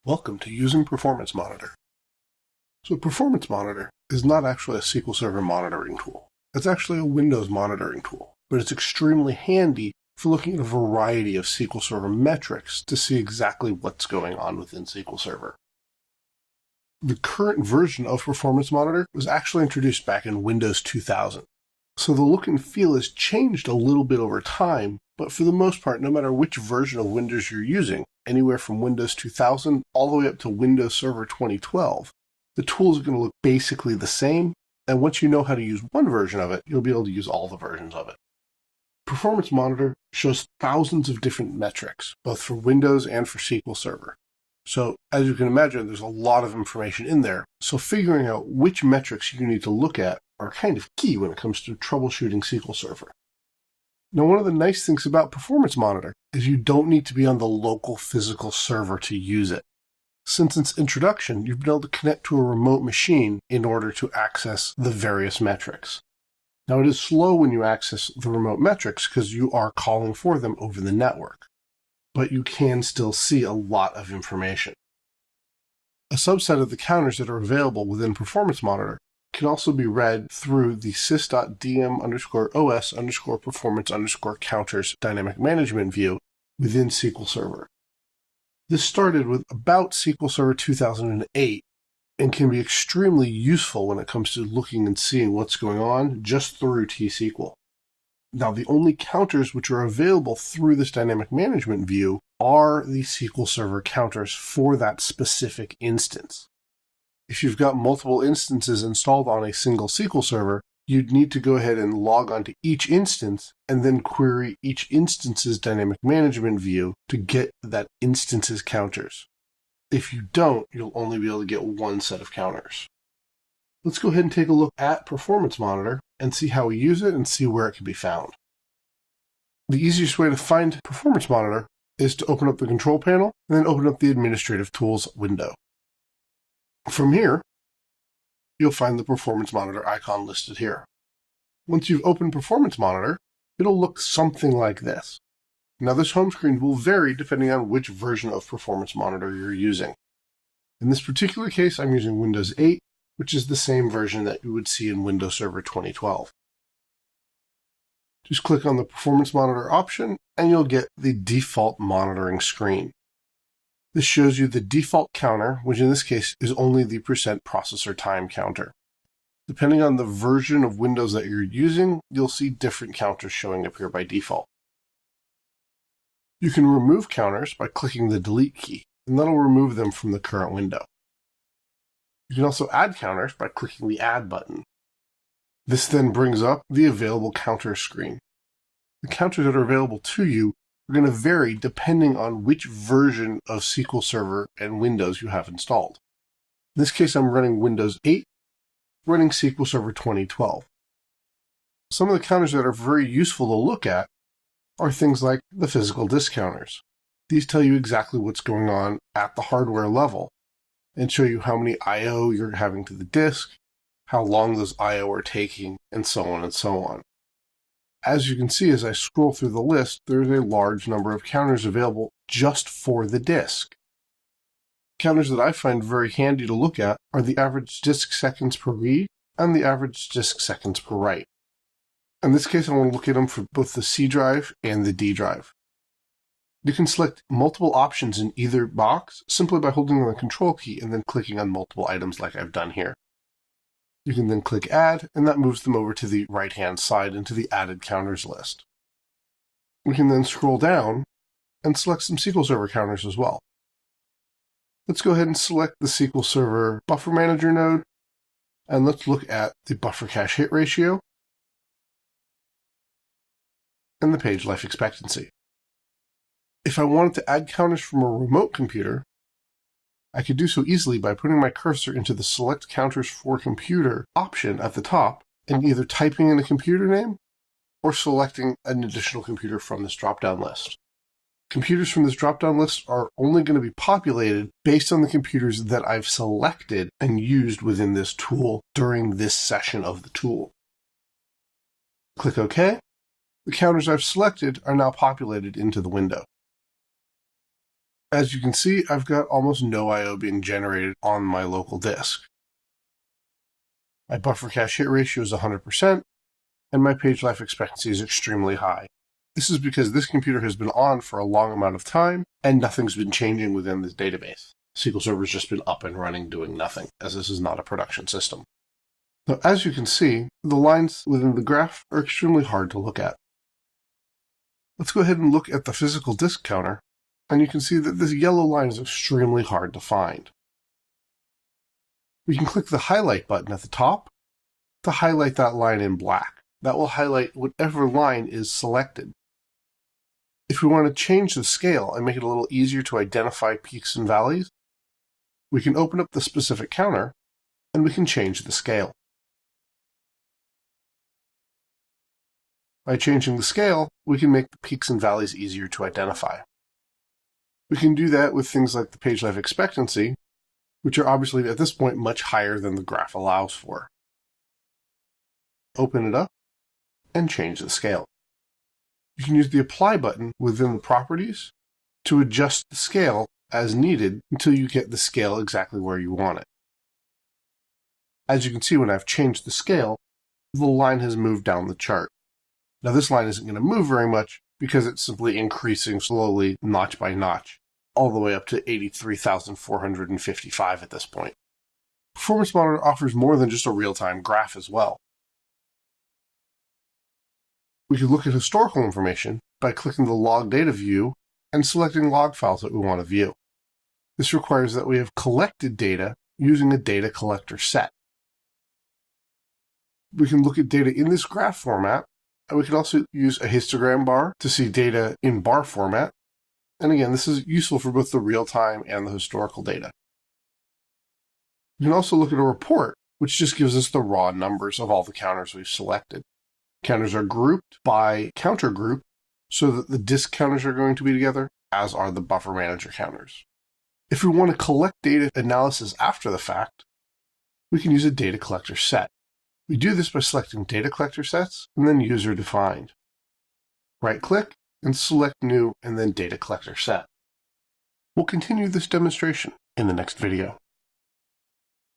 Welcome to Using Performance Monitor. So Performance Monitor is not actually a SQL Server monitoring tool. It's actually a Windows monitoring tool, but it's extremely handy for looking at a variety of SQL Server metrics to see exactly what's going on within SQL Server. The current version of Performance Monitor was actually introduced back in Windows 2000. So the look and feel has changed a little bit over time, but for the most part, no matter which version of Windows you're using, anywhere from Windows 2000 all the way up to Windows Server 2012, the tool is going to look basically the same, and once you know how to use one version of it, you'll be able to use all the versions of it. Performance Monitor shows thousands of different metrics, both for Windows and for SQL Server. So, as you can imagine, there's a lot of information in there, so figuring out which metrics you need to look at are kind of key when it comes to troubleshooting SQL Server. Now, one of the nice things about Performance Monitor is you don't need to be on the local physical server to use it. Since its introduction, you've been able to connect to a remote machine in order to access the various metrics. Now, it is slow when you access the remote metrics because you are calling for them over the network, but you can still see a lot of information. A subset of the counters that are available within Performance Monitor can also be read through the sys.dm_os_performance_counters dynamic management view within SQL Server. This started with about SQL Server 2008 and can be extremely useful when it comes to looking and seeing what's going on just through T-SQL. Now, the only counters which are available through this dynamic management view are the SQL Server counters for that specific instance. If you've got multiple instances installed on a single SQL server, you'd need to go ahead and log onto each instance and then query each instance's dynamic management view to get that instance's counters. If you don't, you'll only be able to get one set of counters. Let's go ahead and take a look at Performance Monitor and see how we use it and see where it can be found. The easiest way to find Performance Monitor is to open up the control panel and then open up the Administrative Tools window. From here, you'll find the Performance Monitor icon listed here. Once you've opened Performance Monitor, it'll look something like this. Now, this home screen will vary depending on which version of Performance Monitor you're using. In this particular case, I'm using Windows 8, which is the same version that you would see in Windows Server 2012. Just click on the Performance Monitor option, and you'll get the default monitoring screen. This shows you the default counter, which in this case is only the % processor time counter. Depending on the version of Windows that you're using, you'll see different counters showing up here by default. You can remove counters by clicking the delete key, and that'll remove them from the current window. You can also add counters by clicking the add button. This then brings up the available counter screen. The counters that are available to you are going to vary depending on which version of SQL Server and Windows you have installed. In this case, I'm running Windows 8, running SQL Server 2012. Some of the counters that are very useful to look at are things like the physical disk counters. These tell you exactly what's going on at the hardware level and show you how many I/O you're having to the disk, how long those I/O are taking, and so on and so on. As you can see, as I scroll through the list, there's a large number of counters available just for the disk. Counters that I find very handy to look at are the average disk seconds per read and the average disk seconds per write. In this case, I want to look at them for both the C drive and the D drive. You can select multiple options in either box simply by holding the control key and then clicking on multiple items like I've done here. You can then click Add, and that moves them over to the right-hand side into the Added Counters list. We can then scroll down and select some SQL Server counters as well. Let's go ahead and select the SQL Server Buffer Manager node, and let's look at the buffer cache hit ratio and the page life expectancy. If I wanted to add counters from a remote computer, I could do so easily by putting my cursor into the Select Counters for Computer option at the top and either typing in a computer name or selecting an additional computer from this drop-down list. Computers from this drop-down list are only going to be populated based on the computers that I've selected and used within this tool during this session of the tool. Click OK. The counters I've selected are now populated into the window. As you can see, I've got almost no I/O being generated on my local disk. My buffer cache hit ratio is 100%, and my page life expectancy is extremely high. This is because this computer has been on for a long amount of time, and nothing's been changing within this database. SQL Server's just been up and running doing nothing, as this is not a production system. Now, as you can see, the lines within the graph are extremely hard to look at. Let's go ahead and look at the physical disk counter, and you can see that this yellow line is extremely hard to find. We can click the highlight button at the top to highlight that line in black. That will highlight whatever line is selected. If we want to change the scale and make it a little easier to identify peaks and valleys, we can open up the specific counter and we can change the scale. By changing the scale, we can make the peaks and valleys easier to identify. We can do that with things like the page life expectancy, which are obviously at this point much higher than the graph allows for. Open it up and change the scale. You can use the Apply button within the properties to adjust the scale as needed until you get the scale exactly where you want it. As you can see, when I've changed the scale, the line has moved down the chart. Now this line isn't going to move very much because it's simply increasing slowly, notch by notch, all the way up to 83,455 at this point. Performance Monitor offers more than just a real-time graph as well. We can look at historical information by clicking the Log Data view and selecting log files that we want to view. This requires that we have collected data using a data collector set. We can look at data in this graph format, and we can also use a histogram bar to see data in bar format. And again, this is useful for both the real-time and the historical data. We can also look at a report, which just gives us the raw numbers of all the counters we've selected. Counters are grouped by counter group so that the disk counters are going to be together, as are the buffer manager counters. If we want to collect data analysis after the fact, we can use a data collector set. We do this by selecting data collector sets and then user defined. Right-click and select new and then data collector set. We'll continue this demonstration in the next video.